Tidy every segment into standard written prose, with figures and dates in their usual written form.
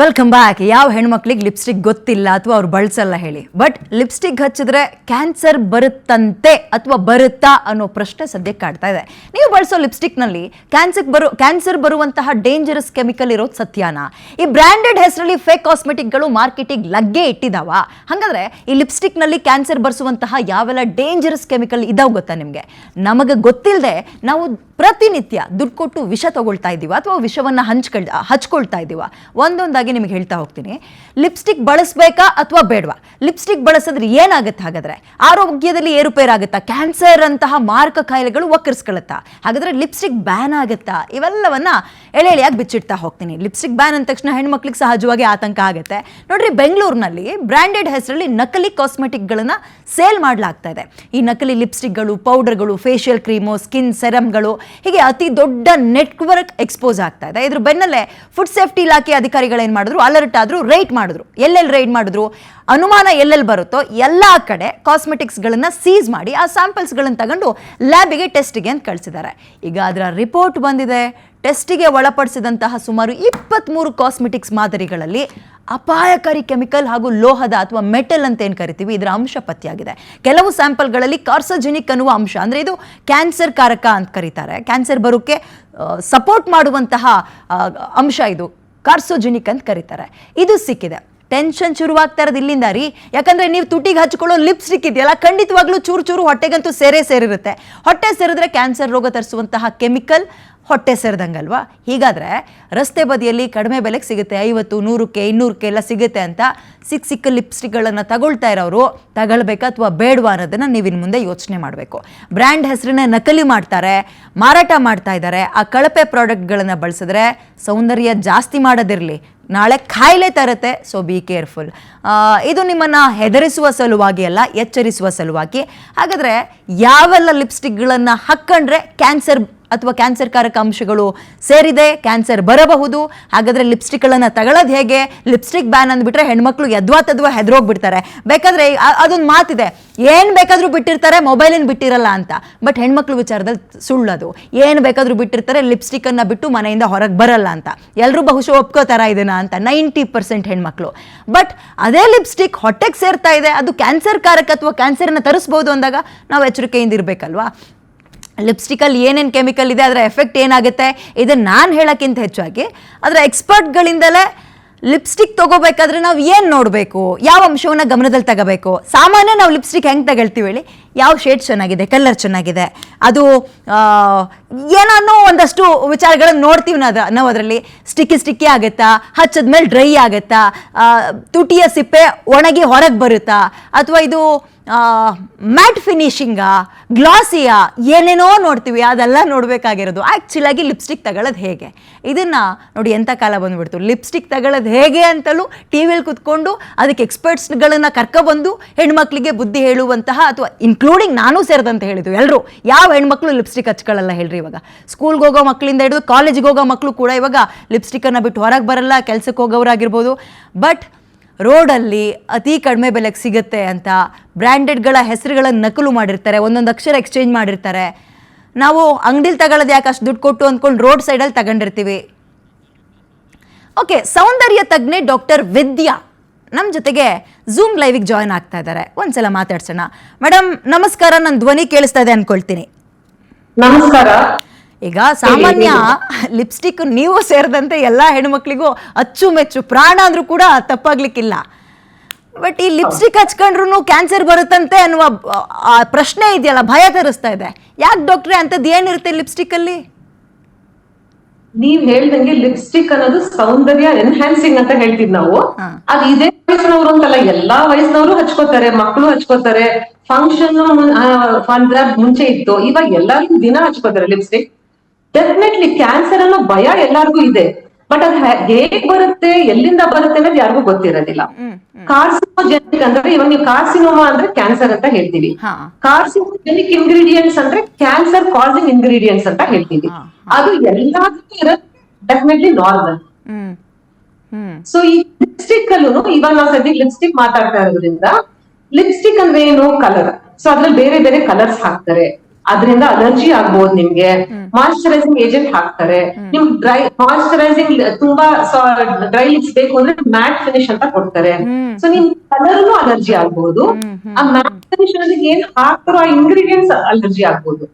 Welcome back. ಯಾವ ಹೆಣ್ಮಕ್ಳಿಗೆ lipstick ಗೊತ್ತಿಲ್ಲ ಅಥವಾ ಅವ್ರು ಬಳಸಲ್ಲ ಹೇಳಿ. ಬಟ್ ಲಿಪ್ಸ್ಟಿಕ್ ಹಚ್ಚಿದ್ರೆ ಕ್ಯಾನ್ಸರ್ ಬರುತ್ತಂತೆ ಅಥವಾ ಬರುತ್ತಾ ಅನ್ನೋ ಪ್ರಶ್ನೆ ಸದ್ಯಕ್ಕೆ ಕಾಡ್ತಾ ಇದೆ. ನೀವು ಬಳಸೋ ಲಿಪ್ಸ್ಟಿಕ್ನಲ್ಲಿ ಕ್ಯಾನ್ಸರ್ ಬರುವಂತಹ ಡೇಂಜರಸ್ ಕೆಮಿಕಲ್ ಇರೋದು ಸತ್ಯಾನಾ? ಈ ಬ್ರ್ಯಾಂಡೆಡ್ ಹೆಸರಲ್ಲಿ ಫೇಕ್ ಕಾಸ್ಮೆಟಿಕ್ಗಳು ಮಾರ್ಕೆಟಿಗೆ ಲಗ್ಗೆ ಇಟ್ಟಿದಾವ? ಹಾಗಾದ್ರೆ ಈ ಲಿಪ್ಸ್ಟಿಕ್ನಲ್ಲಿ ಕ್ಯಾನ್ಸರ್ ಬರ್ಸುವಂತಹ ಯಾವೆಲ್ಲ ಡೇಂಜರಸ್ ಕೆಮಿಕಲ್ ಇದಾವೆ ಗೊತ್ತಾ ನಿಮಗೆ? ನಮಗೆ ಗೊತ್ತಿಲ್ಲದೆ ನಾವು ಪ್ರತಿನಿತ್ಯ ದುಡ್ಡು ಕೊಟ್ಟು ವಿಷ ತಗೊಳ್ತಾ ಇದ್ದೀವ ಅಥವಾ ವಿಷವನ್ನು ಹಚ್ಕೊಳ್ತಾ ಇದ್ದೀವ? ಒಂದೊಂದಾಗಿ ನಿಮಗೆ ಹೇಳ್ತಾ ಹೋಗ್ತೀನಿ. ಲಿಪ್ಸ್ಟಿಕ್ ಬಳಸಬೇಕಾ ಅಥವಾ ಬೇಡವಾ? ಲಿಪ್ಸ್ಟಿಕ್ ಬಳಸಿದ್ರೆ ಏನಾಗುತ್ತೆ? ಹಾಗಾದ್ರೆ ಆರೋಗ್ಯದಲ್ಲಿ ಏರುಪೇರಾಗುತ್ತಾ? ಕ್ಯಾನ್ಸರ್ ಅಂತಹ ಮಾರಕ ಕಾಯಿಲೆಗಳು ವಕ್ಕರಿಸ್ಕೊಳ್ಳುತ್ತಾ? ಹಾಗಾದ್ರೆ ಲಿಪ್ಸ್ಟಿಕ್ ಬ್ಯಾನ್ ಆಗುತ್ತಾ? ಇವೆಲ್ಲವನ್ನ ಎಳೆಯಾಗಿ ಬಿಚ್ಚಿಡ್ತಾ ಹೋಗ್ತೀನಿ. ಲಿಪ್ಸ್ಟಿಕ್ ಬ್ಯಾನ್ ಅಂದ ತಕ್ಷಣ ಹೆಣ್ಮಕ್ಳಿಗೆ ಸಹಜವಾಗಿ ಆತಂಕ ಆಗುತ್ತೆ. ನೋಡ್ರಿ, ಬೆಂಗಳೂರಿನಲ್ಲಿ ಬ್ರ್ಯಾಂಡೆಡ್ ಹೆಸರಲ್ಲಿ ನಕಲಿ ಕಾಸ್ಮೆಟಿಕ್ಗಳನ್ನ ಸೇಲ್ ಮಾಡಲಾಗ್ತಾ ಇದೆ. ಈ ನಕಲಿ ಲಿಪ್ಸ್ಟಿಕ್ಗಳು, ಪೌಡರ್ಗಳು, ಫೇಶಿಯಲ್ ಕ್ರೀಮು, ಸ್ಕಿನ್ ಸೆರಮ್ಗಳು, ಹೀಗೆ ಅತಿ ದೊಡ್ಡ ನೆಟ್ವರ್ಕ್ ಎಕ್ಸ್ಪೋಸ್ ಆಗ್ತಾ ಇದೆ. ಇದ್ರ ಬೆನ್ನಲ್ಲೇ ಫುಡ್ ಸೇಫ್ಟಿ ಇಲಾಖೆ ಅಧಿಕಾರಿಗಳು ಏನ್ ಮಾಡಿದ್ರು, ಅಲರ್ಟ್ ಆದ್ರು, ರೈಡ್ ಮಾಡಿದ್ರು. ಎಲ್ಲೆಲ್ಲಿ ರೈಡ್ ಮಾಡಿದ್ರು? ಅನುಮಾನ ಎಲ್ಲೆಲ್ಲಿ ಬರುತ್ತೋ ಎಲ್ಲ ಕಡೆ ಕಾಸ್ಮೆಟಿಕ್ಸ್ಗಳನ್ನ ಸೀಸ್ ಮಾಡಿ ಆ ಸ್ಯಾಂಪಲ್ಸ್ಗಳನ್ನು ತಗೊಂಡು ಲ್ಯಾಬಿಗೆ ಟೆಸ್ಟಿಗೆ ಅಂತ ಕಳಿಸಿದ್ದಾರೆ. ಈಗ ಅದರ ರಿಪೋರ್ಟ್ ಬಂದಿದೆ. ಟೆಸ್ಟಿಗೆ ಒಳಪಡಿಸಿದಂತಹ ಸುಮಾರು 23 ಕಾಸ್ಮೆಟಿಕ್ಸ್ ಮಾದರಿಗಳಲ್ಲಿ ಅಪಾಯಕಾರಿ ಕೆಮಿಕಲ್ ಹಾಗೂ ಲೋಹದ ಅಥವಾ ಮೆಟಲ್ ಅಂತ ಏನು ಕರಿತೀವಿ, ಇದರ ಅಂಶ ಪತ್ತೆಯಾಗಿದೆ. ಕೆಲವು ಸ್ಯಾಂಪಲ್ಗಳಲ್ಲಿ ಕಾರ್ಸೋಜೆನಿಕ್ ಅನ್ನುವ ಅಂಶ, ಅಂದರೆ ಇದು ಕ್ಯಾನ್ಸರ್ ಕಾರಕ ಅಂತ ಕರೀತಾರೆ. ಕ್ಯಾನ್ಸರ್ ಬರೋಕ್ಕೆ ಸಪೋರ್ಟ್ ಮಾಡುವಂತಹ ಅಂಶ ಇದು ಕಾರ್ಸೋಜೆನಿಕ್ ಅಂತ ಕರೀತಾರೆ. ಇದು ಸಿಕ್ಕಿದೆ. ಟೆನ್ಷನ್ ಶುರುವಾಗ್ತಾ ಇರೋದು ಇಲ್ಲಿಂದ ರೀ. ಯಾಕಂದ್ರೆ ನೀವು ತುಟಿಗೆ ಹಚ್ಕೊಳ್ಳೋ ಲಿಪ್ಸ್ಟಿಕ್ ಇದೆಯಲ್ಲ, ಖಂಡಿತವಾಗ್ಲೂ ಚೂರು ಚೂರು ಹೊಟ್ಟೆಗಂತೂ ಸೇರಿರುತ್ತೆ. ಹೊಟ್ಟೆ ಸೇರಿದ್ರೆ ಕ್ಯಾನ್ಸರ್ ರೋಗ ತರಿಸುವಂತಹ ಕೆಮಿಕಲ್ ಹೊಟ್ಟೆ ಸೇರಿದಂಗಲ್ವಾ? ಹೀಗಾದ್ರೆ ರಸ್ತೆ ಬದಿಯಲ್ಲಿ ಕಡಿಮೆ ಬೆಲೆಗೆ ಸಿಗುತ್ತೆ, 50, 100ಕ್ಕೆ 200ಕ್ಕೆ ಎಲ್ಲ ಸಿಗುತ್ತೆ ಅಂತ ಸಿಕ್ಕ ಲಿಪ್ಸ್ಟಿಕ್ಗಳನ್ನು ತಗೊಳ್ತಾ ಇರೋರು ತಗೊಳ್ಬೇಕಾ ಅಥವಾ ಬೇಡವಾ ಅನ್ನೋದನ್ನು ನೀವು ಇನ್ನು ಮುಂದೆ ಯೋಚನೆ ಮಾಡಬೇಕು. ಬ್ರ್ಯಾಂಡ್ ಹೆಸರನ್ನ ನಕಲಿ ಮಾಡ್ತಾರೆ, ಮಾರಾಟ ಮಾಡ್ತಾ ಇದ್ದಾರೆ. ಆ ಕಳಪೆ ಪ್ರಾಡಕ್ಟ್ಗಳನ್ನು ಬಳಸಿದ್ರೆ ಸೌಂದರ್ಯ ಜಾಸ್ತಿ ಮಾಡೋದಿರಲಿ, ನಾಳೆ ಕಾಯಿಲೆ ತರುತ್ತೆ. So be careful. ಇದು ನಿಮ್ಮನ್ನು ಹೆದರಿಸುವ ಸಲುವಾಗಿ ಅಲ್ಲ, ಎಚ್ಚರಿಸುವ ಸಲುವಾಗಿ. ಹಾಗಾದರೆ ಯಾವೆಲ್ಲ ಲಿಪ್ಸ್ಟಿಕ್ಗಳನ್ನು ಹಾಕ್ಕೊಂಡ್ರೆ ಕ್ಯಾನ್ಸರ್ ಅಥವಾ ಕ್ಯಾನ್ಸರ್ ಕಾರಕ ಅಂಶಗಳು ಸೇರಿದೆ, ಕ್ಯಾನ್ಸರ್ ಬರಬಹುದು? ಹಾಗಾದರೆ ಲಿಪ್ಸ್ಟಿಕ್ಗಳನ್ನು ತಗೊಳ್ಳೋದು ಹೇಗೆ? ಲಿಪ್ಸ್ಟಿಕ್ ಬ್ಯಾನ್ ಅಂದ್ಬಿಟ್ರೆ ಹೆಣ್ಮಕ್ಳು ಯದ್ವಾ ಹೆದರೋಗ್ಬಿಡ್ತಾರೆ. ಬೇಕಾದರೆ ಅದೊಂದು ಮಾತಿದೆ, ಏನು ಬೇಕಾದರೂ ಬಿಟ್ಟಿರ್ತಾರೆ, ಮೊಬೈಲಿನ ಬಿಟ್ಟಿರಲ್ಲ ಅಂತ. ಬಟ್ ಹೆಣ್ಮಕ್ಳು ವಿಚಾರದಲ್ಲಿ ಸುಳ್ಳದು. ಏನು ಬೇಕಾದರೂ ಬಿಟ್ಟಿರ್ತಾರೆ, ಲಿಪ್ಸ್ಟಿಕ್ಕನ್ನು ಬಿಟ್ಟು ಮನೆಯಿಂದ ಹೊರಗೆ ಬರಲ್ಲ ಅಂತ. ಎಲ್ಲರೂ ಬಹುಶಃ ಒಪ್ಕೋತಾರ ಇದನ್ನ ಅಂತ 90% ಹೆಣ್ಮಕ್ಳು. ಬಟ್ ಅದೇ ಲಿಪ್ಸ್ಟಿಕ್ ಹೊಟ್ಟೆಗೆ ಸೇರ್ತಾ ಇದೆ, ಅದು ಕ್ಯಾನ್ಸರ್ ಕಾರಕ ಅಥವಾ ಕ್ಯಾನ್ಸರ್ನ ತರಿಸ್ಬೋದು ಅಂದಾಗ ನಾವು ಎಚ್ಚರಿಕೆಯಿಂದ ಇರಬೇಕಲ್ವಾ? ಲಿಪ್ಸ್ಟಿಕಲ್ಲಿ ಏನೇನು ಕೆಮಿಕಲ್ ಇದೆ, ಅದರ ಎಫೆಕ್ಟ್ ಏನಾಗುತ್ತೆ, ಇದನ್ನು ನಾನು ಹೇಳೋಕ್ಕಿಂತ ಹೆಚ್ಚಾಗಿ ಅದರ ಎಕ್ಸ್ಪರ್ಟ್ಗಳಿಂದಲೇ ಲಿಪ್ಸ್ಟಿಕ್ ತೊಗೋಬೇಕಾದ್ರೆ ನಾವು ಏನು ನೋಡಬೇಕು, ಯಾವ ಅಂಶವನ್ನು ಗಮನದಲ್ಲಿ ತಗೋಬೇಕು? ಸಾಮಾನ್ಯ ನಾವು ಲಿಪ್ಸ್ಟಿಕ್ ಹೆಂಗೆ ತಗೊಳ್ತೀವಿ ಹೇಳಿ? ಯಾವ ಶೇಡ್ ಚೆನ್ನಾಗಿದೆ, ಕಲರ್ ಚೆನ್ನಾಗಿದೆ, ಅದು ಏನೋ ಒಂದಷ್ಟು ವಿಚಾರಗಳನ್ನು ನೋಡ್ತೀವಿ ನಾವು. ಅದರಲ್ಲಿ ಸ್ಟಿಕ್ಕಿ ಆಗುತ್ತಾ, ಹಚ್ಚದ್ಮೇಲೆ ಡ್ರೈ ಆಗುತ್ತಾ, ತುಟಿಯ ಸಿಪ್ಪೆ ಒಣಗಿ ಹೊರಗೆ ಬರುತ್ತಾ, ಅಥವಾ ಇದು ಮ್ಯಾಟ್ ಫಿನಿಶಿಂಗಾ, ಗ್ಲಾಸಿಯಾ, ಏನೇನೋ ನೋಡ್ತೀವಿ. ಅದೆಲ್ಲ ನೋಡಬೇಕಾಗಿರೋದು ಆ್ಯಕ್ಚುಲಾಗಿ ಲಿಪ್ಸ್ಟಿಕ್ ತಗೊಳ್ಳೋದು ಹೇಗೆ. ಇದನ್ನು ನೋಡಿ, ಎಂಥ ಕಾಲ ಬಂದುಬಿಡ್ತು. ಲಿಪ್ಸ್ಟಿಕ್ ತಗೊಳ್ಳೋದು ಹೇಗೆ ಅಂತಲೂ ಟಿ ವಿಯಲ್ಲಿ ಕೂತ್ಕೊಂಡು ಅದಕ್ಕೆ ಎಕ್ಸ್ಪರ್ಟ್ಸ್ಗಳನ್ನು ಕರ್ಕೊಬಂದು ಹೆಣ್ಮಕ್ಳಿಗೆ ಬುದ್ಧಿ ಹೇಳುವಂತಹ, ಅಥವಾ ಇನ್ಕ್ಲೂಡಿಂಗ್ ನಾನು ಸೇರಿದಂತ ಹೇಳಿದ್ದು ಎಲ್ಲರೂ. ಯಾವ ಹೆಣ್ಮಕ್ಳು ಲಿಪ್ಸ್ಟಿಕ್ ಹಚ್ಕೊಳ್ಳಲ್ಲ ಹೇಳ್ರಿ? ಇವಾಗ ಸ್ಕೂಲ್ಗೆ ಹೋಗೋ ಮಕ್ಕಳಿಂದ ಹಿಡಿದು ಕಾಲೇಜಿಗೆ ಹೋಗೋ ಮಕ್ಕಳು ಕೂಡ ಇವಾಗ ಲಿಪ್ಸ್ಟಿಕ್ಕನ್ನು ಬಿಟ್ಟು ಹೊರಗೆ ಬರಲ್ಲ, ಕೆಲಸಕ್ಕೆ ಹೋಗೋರಾಗಿರ್ಬೋದು. ಬಟ್ ರೋಡಲ್ಲಿ ಅತಿ ಕಡಿಮೆ ಬೆಲೆಗೆ ಸಿಗುತ್ತೆ ಅಂತ ಬ್ರ್ಯಾಂಡೆಡ್ಗಳ ಹೆಸರುಗಳನ್ನು ನಕಲು ಮಾಡಿರ್ತಾರೆ, ಒಂದೊಂದು ಅಕ್ಷರ ಎಕ್ಸ್ಚೇಂಜ್ ಮಾಡಿರ್ತಾರೆ. ನಾವು ಅಂಗಡಿಲಿ ತಗೊಳ್ಳೋದು ಯಾಕೆ ಅಷ್ಟು ದುಡ್ಡು ಕೊಟ್ಟು ಅಂದ್ಕೊಂಡು ರೋಡ್ ಸೈಡಲ್ಲಿ ತಗೊಂಡಿರ್ತೀವಿ. ಓಕೆ, ಸೌಂದರ್ಯ ತಜ್ಞೆ ಡಾಕ್ಟರ್ ವಿದ್ಯಾ ನಮ್ಮ ಜೊತೆಗೆ ಝೂಮ್ ಲೈವಿಗೆ ಜಾಯ್ನ್ ಆಗ್ತಾ ಇದ್ದಾರೆ. ಒಂದ್ಸಲ ಮಾತಾಡ್ಸೋಣ. ಮೇಡಮ್ ನಮಸ್ಕಾರ, ನನ್ನ ಧ್ವನಿ ಕೇಳಿಸ್ತಾ ಇದೆ ಅನ್ಕೊಳ್ತೀನಿ. ನಮಸ್ಕಾರ. ಈಗ ಸಾಮಾನ್ಯ ಲಿಪ್ಸ್ಟಿಕ್ ನೀವು ಸೇರಿದಂತೆ ಎಲ್ಲ ಹೆಣ್ಮಕ್ಳಿಗೂ ಅಚ್ಚುಮೆಚ್ಚು, ಪ್ರಾಣ ಅಂದ್ರೂ ಕೂಡ ತಪ್ಪಾಗ್ಲಿಕ್ಕಿಲ್ಲ. ಬಟ್ ಈ ಲಿಪ್ಸ್ಟಿಕ್ ಹಚ್ಕೊಂಡ್ರು ಕ್ಯಾನ್ಸರ್ ಬರುತ್ತಂತೆ ಅನ್ನುವ ಪ್ರಶ್ನೆ ಇದೆಯಲ್ಲ, ಭಯ ತರಿಸ್ತಾ ಇದೆ. ಯಾಕೆ ಡಾಕ್ಟ್ರೆ, ಅಂತದ್ದು ಏನಿರುತ್ತೆ ಲಿಪ್ಸ್ಟಿಕ್ ಅಲ್ಲಿ? ನೀವ್ ಹೇಳ್ದಂಗೆ ಲಿಪ್ಸ್ಟಿಕ್ ಅನ್ನೋದು ಸೌಂದರ್ಯ ಎನ್ಹ್ಯಾನ್ಸಿಂಗ್ ಅಂತ ಹೇಳ್ತೀವಿ ನಾವು. ಅದು ಇದೇ ವಯಸ್ಸಿನವರು ಅಂತಲ್ಲ, ಎಲ್ಲಾ ವಯಸ್ಸಿನವರು ಹಚ್ಕೋತಾರೆ, ಮಕ್ಕಳು ಹಚ್ಕೋತಾರೆ. ಫಂಕ್ಷನ್ ಮುಂಚೆ ಇತ್ತು, ಇವಾಗ ಎಲ್ಲಾರು ದಿನ ಹಚ್ಕೋತಾರೆ ಲಿಪ್ಸ್ಟಿಕ್. ಡೆಫಿನೆಟ್ಲಿ ಕ್ಯಾನ್ಸರ್ ಅನ್ನೋ ಭಯ ಎಲ್ಲಾರ್ಗು ಇದೆ. ಬಟ್ ಅದು ಹೇಗ್ ಬರುತ್ತೆ, ಎಲ್ಲಿಂದ ಬರುತ್ತೆ ಅನ್ನೋದು ಯಾರಿಗೂ ಗೊತ್ತಿರೋದಿಲ್ಲ. ಕಾರ್ಸಿನೋಜೆನಿಕ್ ಅಂದ್ರೆ, ಇವಾಗ ನೀವು ಕಾರ್ಸಿನೋಮಾ ಅಂದ್ರೆ ಕ್ಯಾನ್ಸರ್ ಅಂತ ಹೇಳ್ತೀವಿ. ಕಾರ್ಸಿನೋಜೆನಿಕ್ ಇಂಗ್ರೀಡಿಯೆಂಟ್ಸ್ ಅಂದ್ರೆ ಕ್ಯಾನ್ಸರ್ ಕಾಸಿಂಗ್ ಇಂಗ್ರೀಡಿಯೆಂಟ್ಸ್ ಅಂತ ಹೇಳ್ತೀವಿ. ಅದು ಎಲ್ಲದಕ್ಕೂ ಇರೋದು ಡೆಫಿನೆಟ್ಲಿ ನಾರ್ಮಲ್. ಸೊ ಈ ಲಿಪ್ಸ್ಟಿಕ್ ಅಲ್ಲೂ ಇವಾಗ ನಾವು ಸದ್ಯಕ್ಕೆ ಲಿಪ್ಸ್ಟಿಕ್ ಮಾತಾಡ್ತಾ ಇರೋದ್ರಿಂದ, ಲಿಪ್ಸ್ಟಿಕ್ ಅಂದ್ರೆ ಏನು? ಕಲರ್. ಸೊ ಅದ್ರಲ್ಲಿ ಬೇರೆ ಬೇರೆ ಕಲರ್ಸ್ ಹಾಕ್ತಾರೆ. ಅದರಿಂದ ಅಲರ್ಜಿ ಆಗ್ಬೋದು ನಿಮ್ಗೆ. ಮಾಯಿಶ್ಚರೈಸಿಂಗ್ ಏಜೆಂಟ್ ಹಾಕ್ತಾರೆ. ನಿಮ್ಗೆ ಡ್ರೈ ಮಾಯಿಶ್ಚರೈಸಿಂಗ್ ತುಂಬಾ ಡ್ರೈ ಲಿಪ್ಸ್ ಬೇಕು ಅಂದ್ರೆ ಮ್ಯಾಟ್ ಫಿನಿಶ್ ಅಂತ ಕೊಡ್ತಾರೆ. ಸೊ ನಿಮ್ ಕಲರ್ ಅಲರ್ಜಿ ಆಗ್ಬಹುದು. ಆ ಮ್ಯಾಟ್ ಫಿನಿಶ್ ಏನ್ ಹಾಕ್ತಾರೋ ಆ ಇಂಗ್ರೀಡಿಯೆಂಟ್ಸ್ ಅಲರ್ಜಿ ಆಗ್ಬಹುದು.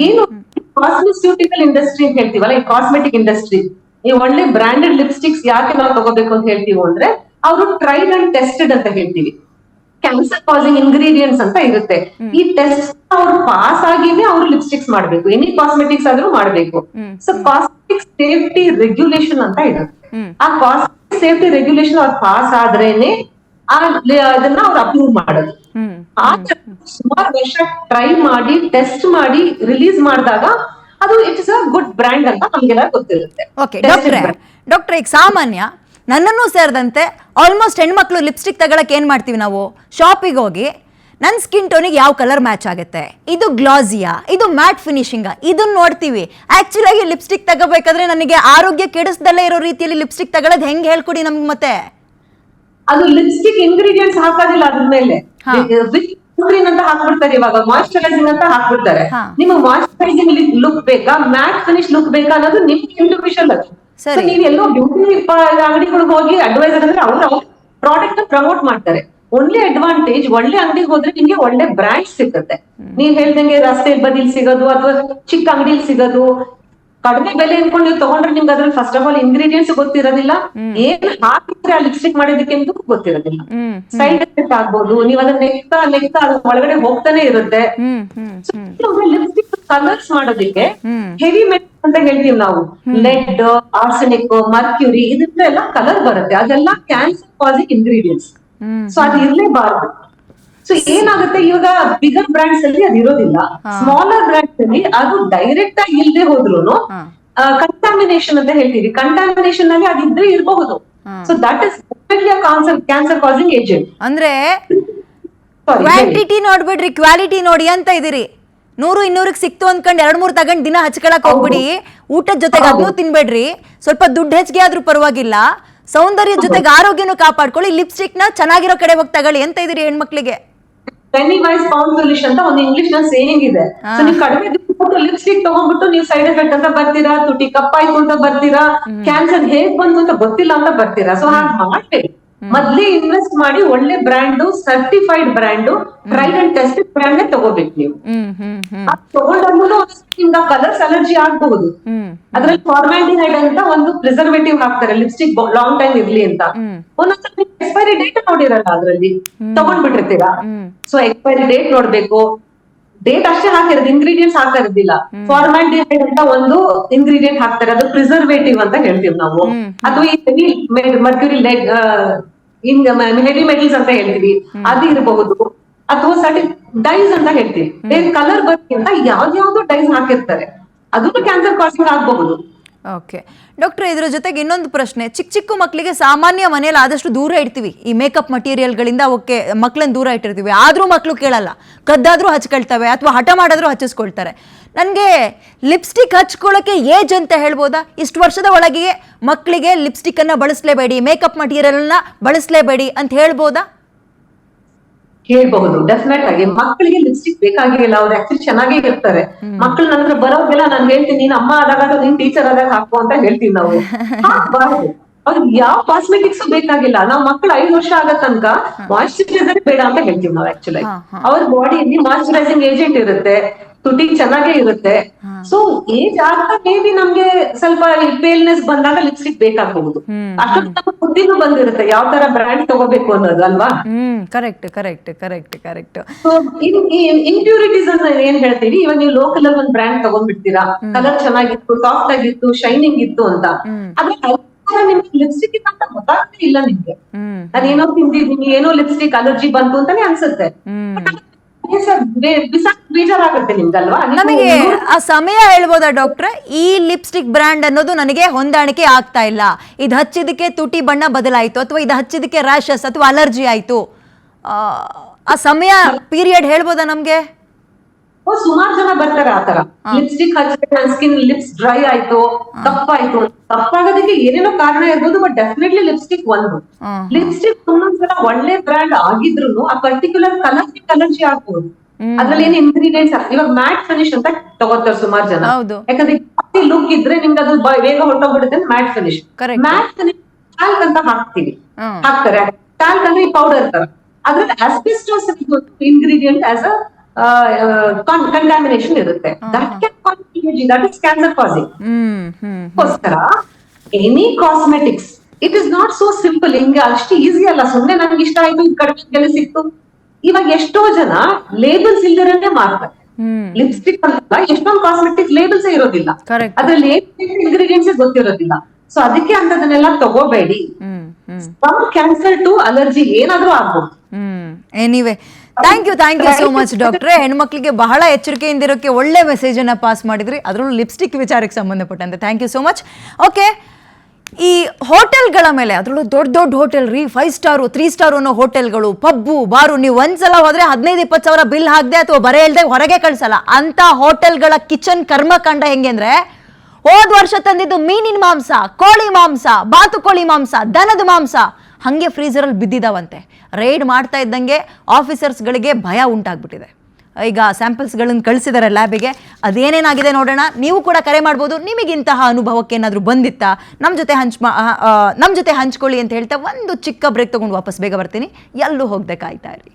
ಏನು ಕಾಸ್ಮೆಸ್ಯೂಟಿಕಲ್ ಇಂಡಸ್ಟ್ರಿ ಅಂತ ಹೇಳ್ತೀವಲ್ಲ, ಈ ಕಾಸ್ಮೆಟಿಕ್ ಇಂಡಸ್ಟ್ರಿ, ಈ ಒಳ್ಳೆ ಬ್ರಾಂಡೆಡ್ ಲಿಪ್ಸ್ಟಿಕ್ಸ್ ಯಾಕೆ ನಾವು ತಗೋಬೇಕು ಅಂತ ಹೇಳ್ತೀವಿ ಅಂದ್ರೆ ಅವರು ಟ್ರೈಡ್ ಅಂಡ್ ಟೆಸ್ಟೆಡ್ ಅಂತ ಹೇಳ್ತೀವಿ. ಕ್ಯಾನ್ಸರ್ ಕಾಸಿಂಗ್ ಇಂಗ್ರೀಡಿಯೆಂಟ್ಸ್ ಅಂತ ಇರುತ್ತೆ. ಈ ಟೆಸ್ಟ್ ಅವ್ರು ಪಾಸ್ ಆಗಿನೇ ಅವ್ರು ಲಿಪ್ಸ್ಟಿಕ್ಸ್ ಮಾಡ್ಬೇಕು, ಎನಿ ಕಾಸ್ಮೆಟಿಕ್ಸ್ ಆದ್ರೂ ಮಾಡ್ಬೇಕು. ಸೊ ಕಾಸ್ಮೆಟಿಕ್ ಸೇಫ್ಟಿ ರೆಗ್ಯುಲೇಷನ್ ಅಂತ ಇರುತ್ತೆ. ಆ ಕಾಸ್ಮೆಟಿಕ್ ಸೇಫ್ಟಿ ರೆಗ್ಯುಲೇಷನ್ ಅವ್ರು ಪಾಸ್ ಆದ್ರೇನೆ ಅದನ್ನ ಅವ್ರು ಅಪ್ರೂವ್ ಮಾಡೋದು. ಆ ಸುಮಾರು ವರ್ಷ ಟ್ರೈ ಮಾಡಿ ಟೆಸ್ಟ್ ಮಾಡಿ ರಿಲೀಸ್ ಮಾಡಿದಾಗ ಅದು ಇಟ್ಸ್ ಅ ಗುಡ್ ಬ್ರ್ಯಾಂಡ್ ಅಂತ ನಮ್ಗೆಲ್ಲ ಗೊತ್ತಿರುತ್ತೆ. ಡಾಕ್ಟ್ರೆ, ಈಗ ಸಾಮಾನ್ಯ ನನ್ನನ್ನು ಸೇರಿದಂತೆ ಆಲ್ಮೋಸ್ಟ್ ಹೆಣ್ಮಕ್ಳು ಲಿಪ್ಸ್ಟಿಕ್ ತಗೊಳಕ್ ಏನ್ ಮಾಡ್ತೀವಿ ನಾವು, ಶಾಪಿಗೆ ಹೋಗಿ ನನ್ನ ಸ್ಕಿನ್ ಟೋನಿಗೆ ಯಾವ ಕಲರ್ ಮ್ಯಾಚ್ ಆಗುತ್ತೆ, ಇದು ಗ್ಲಾಸಿಯಾ, ಇದು ಮ್ಯಾಟ್ ಫಿನಿಶಿಂಗಾ, ಇದನ್ನ ನೋಡ್ತೀವಿ. ಆಕ್ಚುಲ್ ಆಗಿ ಲಿಪ್ಸ್ಟಿಕ್ ತಗೋಬೇಕಾದ್ರೆ ನನಗೆ ಆರೋಗ್ಯ ಕೆಡಿಸ್ದಲ್ಲೇ ಇರೋ ರೀತಿಯಲ್ಲಿ ಲಿಪ್ಸ್ಟಿಕ್ ತಗೊಳ್ಳೋದು ಹೆಂಗೆ ಹೇಳ್ಕೊಡಿ ನಮ್ಗೆ. ಮತ್ತೆ ಅದು ಲಿಪ್ಸ್ಟಿಕ್ ಇಂಗ್ರೀಡಿಯೆಂಟ್ಸ್ ಹಾಕೋದಿಲ್ಲ ಅದ್ರ ಮೇಲೆ, ಅಂತ ಹಾಕ್ಬಿಡ್ತಾರೆ. ಇವಾಗ ಮಾಯಿಶ್ಚರೈಸಿಂಗ್ ಅಂತ ಹಾಕ್ಬಿಡ್ತಾರೆ. ನಿಮ್ಗೆ ಮಾಯಿಶ್ಚರೈಸಿಂಗ್ ಲುಕ್ ಬೇಕಾ, ಮ್ಯಾಟ್ ಫಿನಿಶ್ ಲುಕ್ ಬೇಕಾ ಅನ್ನೋದು ನಿಮ್ಗೆ ಇಂಡಿವಿಜುವಲ್ ಅದು. ನೀವ್ ಎಲ್ಲೋ ಬ್ಯೂಟಿ ಅಂಗಡಿಗಳಿಗೆ ಹೋಗಿ ಅಡ್ವೈಸರ್ ಅಂದ್ರೆ ಅವ್ರು ಪ್ರಾಡಕ್ಟ್ ಪ್ರಮೋಟ್ ಮಾಡ್ತಾರೆ. ಒಳ್ಳೆ ಅಡ್ವಾಂಟೇಜ್, ಒಳ್ಳೆ ಅಂಗಡಿಗೆ ಹೋದ್ರೆ ನಿಮ್ಗೆ ಒಳ್ಳೆ ಬ್ರ್ಯಾಂಡ್ ಸಿಗುತ್ತೆ. ನೀವ್ ಹೇಳ್ದಂಗೆ ರಸ್ತೆ ಬದಿಲ್ ಸಿಗೋದು ಅಥವಾ ಚಿಕ್ಕ ಅಂಗಡಿಲಿ ಸಿಗೋದು ಕಡಿಮೆ ಬೆಲೆ ಅನ್ಕೊಂಡು ನೀವು ತಗೊಂಡ್ರೆ ನಿಮ್ಗೆ ಅದ್ರಲ್ಲಿ ಫಸ್ಟ್ ಆಫ್ ಆಲ್ ಇಂಗ್ರೀಡಿಯೆಂಟ್ಸ್ ಗೊತ್ತಿರೋದಿಲ್ಲ, ಏನ್ ಹಾಕಿದ್ರೆ ಆ ಲಿಪ್ಸ್ಟಿಕ್ ಮಾಡೋದಕ್ಕೆ ಅಂತ ಗೊತ್ತಿರೋದಿಲ್ಲ. ಸೈಡ್ ಎಫೆಕ್ಟ್ ಆಗ್ಬೋದು, ನೀವ್ ಅದನ್ನ ನೆಕ್ತಾ ಅದ್ರ ಒಳಗಡೆ ಹೋಗ್ತಾನೆ ಇರುತ್ತೆ. ಲಿಪ್ಸ್ಟಿಕ್ ಕಲರ್ಸ್ ಮಾಡೋದಕ್ಕೆ ಹೆವಿ ಮೆಟಲ್ ಅಂತ ಹೇಳ್ತೀವಿ ನಾವು, ಲೆಡ್, ಆರ್ಸೆನಿಕ್, ಮರ್ಕ್ಯೂರಿ, ಇದರಿಂದ ಎಲ್ಲ ಕಲರ್ ಬರುತ್ತೆ. ಅದೆಲ್ಲ ಕ್ಯಾನ್ಸರ್ ಕಾಸಿಂಗ್ ಇಂಗ್ರೀಡಿಯೆಂಟ್ಸ್. ಸೊ ಅದು ಇರ್ಲೇಬಾರ್ದು. ಸೊ ಏನಾಗುತ್ತೆ, ಇವಾಗ ಬಿಗರ್ ಬ್ರಾಂಡ್ಸ್ ಅಲ್ಲಿ ಅದು ಇರೋದಿಲ್ಲ. ಸ್ಮಾಲರ್ ಬ್ರಾಂಡ್ಸ್ ಅಲ್ಲಿ ಅದು ಡೈರೆಕ್ಟ್ ಆಗಿ ಇಲ್ಲದೆ ಹೋದ್ರು ಕಂಟಾಮಿನೇಷನ್ ಅಂತ ಹೇಳ್ತೀವಿ, ಕಂಟಾಮಿನೇಷನ್ ಅಲ್ಲಿ ಅದಿದ್ರೆ ಇರಬಹುದು. So that is cancer causing agent. ಅಂದ್ರೆ ಕ್ವಾಂಟಿಟಿ ನೋಡ್ಬಿಡ್ರಿ, ಕ್ವಾಲಿಟಿ ನೋಡಿ ಅಂತ ಇದೀರಿ. 100-200 ಸಿಕ್ತು ಅಂದ್ಕೊಂಡು 2-3 ತಗೊಂಡ್ ದಿನ ಹಚ್ಕೊಳಕ್ ಹೋಗ್ಬಿಡಿ. ಊಟದ ಜೊತೆಗೆ ಅದನ್ನು ತಿನ್ಬೇಡ್ರಿ. ಸ್ವಲ್ಪ ದುಡ್ಡು ಹೆಚ್ಚಿಗೆ ಆದ್ರೂ ಪರವಾಗಿಲ್ಲ, ಸೌಂದರ್ಯ ಜೊತೆಗೆ ಆರೋಗ್ಯನೂ ಕಾಪಾಡ್ಕೊಳ್ಳಿ. ಲಿಪ್ಸ್ಟಿಕ್ ನ ಚೆನ್ನಾಗಿರೋ ಕಡೆ ಹೋಗಿ ತಗೊಳ್ಳಿ ಅಂತ ಇದೀರಿ ಹೆಣ್ಮಕ್ಳಿಗೆ. ಪೆನ್ನಿ ವೈಸ್ ಪೌಂಡ್ ಸೊಲ್ಯೂಷನ್ ಅಂತ ಒಂದು ಇಂಗ್ಲಿಷ್ ನಲ್ಲಿ ಸೇಯಿಂಗ್ ಇದೆ. ಸೊ ನೀವು ಕಡಿಮೆ ಲಿಪ್ಸ್ಟಿಕ್ ತಗೊಂಡ್ಬಿಟ್ಟು ನೀವು ಸೈಡ್ ಎಫೆಕ್ಟ್ ಅಂತ ಬರ್ತೀರಾ, ತುಟಿ ಕಪ್ಪಾಯ್ತು ಅಂತ ಬರ್ತೀರಾ, ಕ್ಯಾನ್ಸರ್ ಹೇಗ್ ಬಂತು ಅಂತ ಗೊತ್ತಿಲ್ಲ ಅಂತ ಬರ್ತೀರಾ. ಸೊ ಹಾಗೆ ಮಾಡ್ಬೇಕು. ಮೊದ್ಲೇ ಇನ್ವೆಸ್ಟ್ ಮಾಡಿ ಒಳ್ಳೆ brand, certified brand, tried and tested brand ತಗೋಬೇಕು ನೀವು. ತಗೊಂಡಾದ್ಮೇಲೆ ನಿಮ್ಗೆ ಕಲರ್ಸ್ ಅಲರ್ಜಿ ಆಗಬಹುದು. ಅದ್ರಲ್ಲಿ ಫಾರ್ಮಾಲ್ಡಿಹೈಡ್ ಅಂತ ಒಂದು ಪ್ರಿಸರ್ವೇಟಿವ್ ಹಾಕ್ತಾರೆ ಲಿಪ್ಸ್ಟಿಕ್ ಲಾಂಗ್ ಟೈಮ್ ಇರ್ಲಿ ಅಂತ. ಒಂದೊಂದ್ಸಲ ಎಕ್ಸ್ಪೈರಿ ಡೇಟ್ ನೋಡಿರಲ್ಲ, ಅದ್ರಲ್ಲಿ ತಗೊಂಡ್ಬಿಟ್ಟಿರ್ತೀರಾ. ಸೊ ಎಕ್ಸ್ಪೈರಿ ಡೇಟ್ ನೋಡ್ಬೇಕು. ಡೇಟ್ ಅಷ್ಟೇ ಹಾಕಿರೋದು, ಇಂಗ್ರೀಡಿಯೆಂಟ್ಸ್ ಹಾಕಿರೋದಿಲ್ಲ. ಫಾರ್ಮಾಲ್ಡಿಹೈಡ್ ಅಂತ ಒಂದು ಇಂಗ್ರೀಡಿಯೆಂಟ್ ಹಾಕ್ತಾರೆ, ಅದು ಪ್ರಿಸರ್ವೇಟಿವ್ ಅಂತ ಹೇಳ್ತೀವಿ ನಾವು. ಅಥವಾ ಈ ಮರ್ಕ್ಯೂರಿ ಹೆವಿ ಮೆಟಲ್ಸ್ ಅಂತ ಹೇಳ್ತೀವಿ, ಅದು ಇರಬಹುದು. ಅಥವಾ ಸರ್ಟಿನ್ ಡೈಸ್ ಅಂತ ಹೇಳ್ತೀವಿ, ಕಲರ್ ಬರ್ತಿ ಅಂತ ಯಾವ್ದಾವ್ದು ಡೈಸ್ ಹಾಕಿರ್ತಾರೆ, ಅದನ್ನು ಕ್ಯಾನ್ಸರ್ ಕಾಸಿಂಗ್ ಆಗಬಹುದು. ಓಕೆ ಡಾಕ್ಟ್ರೆ, ಇದ್ರ ಜೊತೆಗೆ ಇನ್ನೊಂದು ಪ್ರಶ್ನೆ. ಚಿಕ್ಕ ಮಕ್ಕಳಿಗೆ ಸಾಮಾನ್ಯ ಮನೆಯಲ್ಲಿ ಆದಷ್ಟು ದೂರ ಇಡ್ತೀವಿ ಈ ಮೇಕಪ್ ಮಟೀರಿಯಲ್ಗಳಿಂದ. ಓಕೆ, ಮಕ್ಕಳನ್ನ ದೂರ ಇಟ್ಟಿರ್ತೀವಿ, ಆದ್ರೂ ಮಕ್ಕಳು ಕೇಳಲ್ಲ, ಕದ್ದಾದ್ರೂ ಹಚ್ಕೊಳ್ತವೆ ಅಥವಾ ಹಠ ಮಾಡಿದ್ರೂ ಹಚ್ಚಿಸ್ಕೊಳ್ತಾರೆ. ನನಗೆ ಲಿಪ್ಸ್ಟಿಕ್ ಹಚ್ಕೊಳ್ಳೋಕೆ ಏಜ್ ಅಂತ ಹೇಳ್ಬೋದಾ? ಇಷ್ಟು ವರ್ಷದ ಒಳಗೆ ಮಕ್ಕಳಿಗೆ ಲಿಪ್ಸ್ಟಿಕ್ ಅನ್ನ ಬಳಸಲೇಬೇಡಿ, ಮೇಕಪ್ ಮಟೀರಿಯಲ್ನ ಬಳಸಲೇಬೇಡಿ ಅಂತ ಹೇಳ್ಬೋದಾ? ಹೇಳ್ಬಹುದು, ಡೆಫಿನೆಟ್ ಆಗಿ. ಮಕ್ಕಳಿಗೆ ಲಿಪ್ಸ್ಟಿಕ್ ಬೇಕಾಗಿಲ್ಲ, ಅವ್ರು ಆಕ್ಚುಲಿ ಚೆನ್ನಾಗೇ ಇರ್ತಾರೆ. ಮಕ್ಕಳು ನನ್ನ ಹತ್ರ ಬರೋಗೆಲ್ಲ ನಾನು ಹೇಳ್ತೀನಿ, ನೀನ್ ಅಮ್ಮ ಆದಾಗ ನೀನ್ ಟೀಚರ್ ಆದಾಗ ಹಾಕು ಅಂತ ಹೇಳ್ತೀವಿ ನಾವು. ಅವ್ರಿಗೆ ಯಾವ ಕಾಸ್ಮೆಟಿಕ್ಸ್ ಬೇಕಾಗಿಲ್ಲ. ನಾವ್ ಮಕ್ಕಳು 5 ವರ್ಷ ಆಗೋ ತನಕ ಮಾಯಿಶ್ಚರೈಸರ್ ಬೇಡ ಅಂತ ಹೇಳ್ತೀವಿ ನಾವು. ಆಕ್ಚುಲಿ ಅವ್ರ ಬಾಡಿಯಲ್ಲಿ ಮಾಯಿಶ್ಚರೈಸಿಂಗ್ ಏಜೆಂಟ್ ಇರುತ್ತೆ, ತುಟಿ ಚೆನ್ನಾಗೇ ಇರುತ್ತೆ. ಸೊ ಏಜ್ ಆಗ್ತಾ ಮೇ ಬಿ ನಮ್ಗೆ ಸ್ವಲ್ಪ ಪೇಲ್ನೆಸ್ ಬಂದಾಗ ಲಿಪ್ಸ್ಟಿಕ್ ಬೇಕಾಗಬಹುದು. ಅಷ್ಟೊಂದು ನಮ್ಗೆ ಬುದ್ಧಿನೂ ಬಂದಿರುತ್ತೆ ಯಾವ ತರ ಬ್ರ್ಯಾಂಡ್ ತಗೋಬೇಕು ಅನ್ನೋದು ಅಲ್ವಾ. Correct correct correct correct. So impurities ಅನ್ನ ಏನ್ ಹೇಳ್ತೀವಿ, ಇವಾಗ ನೀವು ಲೋಕಲ್ ಅಲ್ಲಿ ಒಂದು ಬ್ರ್ಯಾಂಡ್ ತಗೊಂಡ್ಬಿಡ್ತೀರಾ, ಕಲರ್ ಚೆನ್ನಾಗಿತ್ತು, ಸಾಫ್ಟ್ ಆಗಿತ್ತು, ಶೈನಿಂಗ್ ಇತ್ತು ಅಂತ. ಆದ್ರೆ ನಿಮ್ಗೆ ಲಿಪ್ಸ್ಟಿಕ್ ಅಂತ ಗೊತ್ತಾಗ್ತೇ ಇಲ್ಲ ನಿಮ್ಗೆ. ನಾನೇನೋ ತಿಂದಿದ್ದೀನಿ, ಏನೋ ಲಿಪ್ಸ್ಟಿಕ್ ಅಲರ್ಜಿ ಬಂತು ಅಂತಾನೆ ಅನ್ಸುತ್ತೆ. ಬೇಜಾರಾಗುತ್ತೆ ನಿಮ್ಗಲ್ವಾ. ನಮಗೆ ಆ ಸಮಯ ಹೇಳ್ಬೋದಾ ಡಾಕ್ಟ್ರೆ, ಈ ಲಿಪ್ಸ್ಟಿಕ್ ಬ್ರ್ಯಾಂಡ್ ಅನ್ನೋದು ನನಗೆ ಹೊಂದಾಣಿಕೆ ಆಗ್ತಾ ಇಲ್ಲ, ಇದು ಹಚ್ಚಿದಕ್ಕೆ ತುಟಿ ಬಣ್ಣ ಬದಲಾಯಿತು ಅಥವಾ ಇದು ಹಚ್ಚಿದಕ್ಕೆ ರ್ಯಾಷಸ್ ಅಥವಾ ಅಲರ್ಜಿ ಆಯ್ತು, ಆ ಸಮಯ ಪೀರಿಯಡ್ ಹೇಳ್ಬೋದಾ ನಮ್ಗೆ? ಸುಮಾರು ಜನ ಬರ್ತಾರೆ ಆತರ. ಲಿಪ್ಸ್ಟಿಕ್ ಹಚ್ಚಿದ್ರೆ ನನ್ನ ಸ್ಕಿನ್ ಲಿಪ್ಸ್ ಡ್ರೈ ಆಯ್ತು, ಕಪ್ಪಾಯ್ತು. ಕಪ್ಪಾಗೋದಕ್ಕೆ ಏನೇನೋ ಕಾರಣ ಇರ್ಬೋದು, ಬಟ್ ಡೆಫಿನೆಟ್ಲಿ ಲಿಪ್ಸ್ಟಿಕ್ ಒಂದು. ಲಿಪ್ಸ್ಟಿಕ್ ಒಂದೊಂದ್ಸಲ ಒಳ್ಳೆ ಬ್ರ್ಯಾಂಡ್ ಆಗಿದ್ರು ಆ ಪರ್ಟಿಕ್ಯುಲರ್ ಕಲರ್ ಅಲರ್ಜಿ ಆಗ್ಬೋದು. ಅದ್ರಲ್ಲಿ ಏನ್ ಇಂಗ್ರೀಡಿಯೆಂಟ್ಸ್ ಇವಾಗ ಮ್ಯಾಟ್ ಫಿನಿಶ್ ಅಂತ ತಗೋತಾರೆ ಸುಮಾರು ಜನ. ಹೌದು. ಯಾಕಂದ್ರೆ ಲುಕ್ ಇದ್ರೆ ನಿಮ್ಗೆ ಅದು ಬೇಗ ಹೊರಟೋಗ್ಬಿಡುತ್ತೆ matte finish. Correct. Matte finish talc ಅಂತ ಹಾಕ್ತೀವಿ, ಹ್ಮ್. ಹಾಕ್ತಾರೆ. ಟಾಲ್ಕ್ ಅಂದ್ರೆ ಈ ಪೌಡರ್ ತರ. ಅದ್ರಲ್ಲಿ asbestos ingredient as a contamination ಇರುತ್ತೆ. That can cause allergy, that is cancer causing. ಅದಕ್ಕೋಸ್ಕರ any cosmetics it is not so simple. ಹಿಂಗೆ ಅಷ್ಟು ಈಸಿ ಅಲ್ಲ. ಸುಮ್ನೆ ನನ್ಗೆ ಇಷ್ಟ ಆಯ್ತು, ಕಡಿಮೆ ಬೆಲೆ ಸಿಕ್ತು. ಇವಾಗ ಎಷ್ಟೋ ಜನ ಲೇಬಲ್ಸ್ ಇಲ್ದಿರೇ ಮಾರ್ತಾರೆ. ಲಿಪ್ಸ್ಟಿಕ್ ಅಂತ ಎಷ್ಟೊಂದು ಕಾಸ್ಮೆಟಿಕ್ ಲೇಬಲ್ಸ್ ಇರೋದಿಲ್ಲ, Correct. ಅದ್ರಲ್ಲಿ ಇಂಗ್ರೀಡಿಯೆಂಟ್ಸ್ ಗೊತ್ತಿರೋದಿಲ್ಲ. ಸೊ ಅದಕ್ಕೆ ಅಂತದನ್ನೆಲ್ಲ ತಗೋಬೇಡಿ. ಫ್ರಮ್ ಕ್ಯಾನ್ಸರ್ ಟು ಅಲರ್ಜಿ ಏನಾದ್ರೂ ಆಗ್ಬೋದು. Anyway, thank you so much ಡಾಕ್ಟ್ರೆ. ಹೆಣ್ಮಕ್ಳಿಗೆ ಬಹಳ ಎಚ್ಚರಿಕೆಯಿಂದ ಇರೋಕ್ಕೆ ಒಳ್ಳೆ ಮೆಸೇಜ್ ಅನ್ನ ಪಾಸ್ ಮಾಡಿದ್ರಿ, ಅದರಲ್ಲೂ ಲಿಪ್ಸ್ಟಿಕ್ ವಿಚಾರಕ್ಕೆ ಸಂಬಂಧಪಟ್ಟಂತೆ. Thank you so much. Okay, ಈ ಹೋಟೆಲ್ಗಳ ಮೇಲೆ, ಅದರಲ್ಲೂ ದೊಡ್ಡ ದೊಡ್ಡ ಹೋಟೆಲ್ ರೀ, 5 ಸ್ಟಾರು 3 ಸ್ಟಾರ್ ಅನ್ನೋ ಹೋಟೆಲ್ಗಳು, ಪಬ್ಬು ಬಾರು, ನೀವು ಒಂದ್ಸಲ ಹೋದ್ರೆ 15-20 ಸಾವಿರ ಬಿಲ್ ಹಾಕದೆ ಅಥವಾ ಬರೆ ಇಲ್ದೆ ಹೊರಗೆ ಕಳ್ಸಲ್ಲ ಅಂತ ಹೋಟೆಲ್ಗಳ ಕಿಚನ್ ಕರ್ಮಕಾಂಡ ಹೆಂಗೆ ಅಂದ್ರೆ, ಹೋದ್ ವರ್ಷ ತಂದಿದ್ದು ಮೀನಿನ ಮಾಂಸ, ಕೋಳಿ ಮಾಂಸ, ಬಾತುಕೋಳಿ ಮಾಂಸ, ದನದ ಮಾಂಸ ಹಂಗೆ ಫ್ರೀಸರಲ್ಲಿ ಬಿದ್ದಿದಾವಂತೆ. ರೈಡ್ ಮಾಡ್ತಾ ಇದ್ದಂಗೆ ಆಫೀಸರ್ಸ್ಗಳಿಗೆ ಭಯ ಉಂಟಾಗ್ಬಿಟ್ಟಿದೆ. ಈಗ ಸ್ಯಾಂಪಲ್ಸ್ಗಳನ್ನು ಕಳಿಸಿದ್ದಾರೆ ಲ್ಯಾಬಿಗೆ. ಅದೇನೇನಾಗಿದೆ ನೋಡೋಣ. ನೀವು ಕೂಡ ಕರೆ ಮಾಡ್ಬೋದು. ನಿಮಗಿಂತಹ ಅನುಭವಕ್ಕೆ ಏನಾದರೂ ಬಂದಿತ್ತಾ, ನಮ್ಮ ಜೊತೆ ಹಂಚ್ಕೊಳ್ಳಿ ಅಂತ ಹೇಳ್ತಾ ಒಂದು ಚಿಕ್ಕ ಬ್ರೇಕ್ ತಗೊಂಡು ವಾಪಸ್ ಬೇಗ ಬರ್ತೀನಿ. ಎಲ್ಲೂ ಹೋಗದೆ ಕಾಯ್ತಾ ಇರಿ.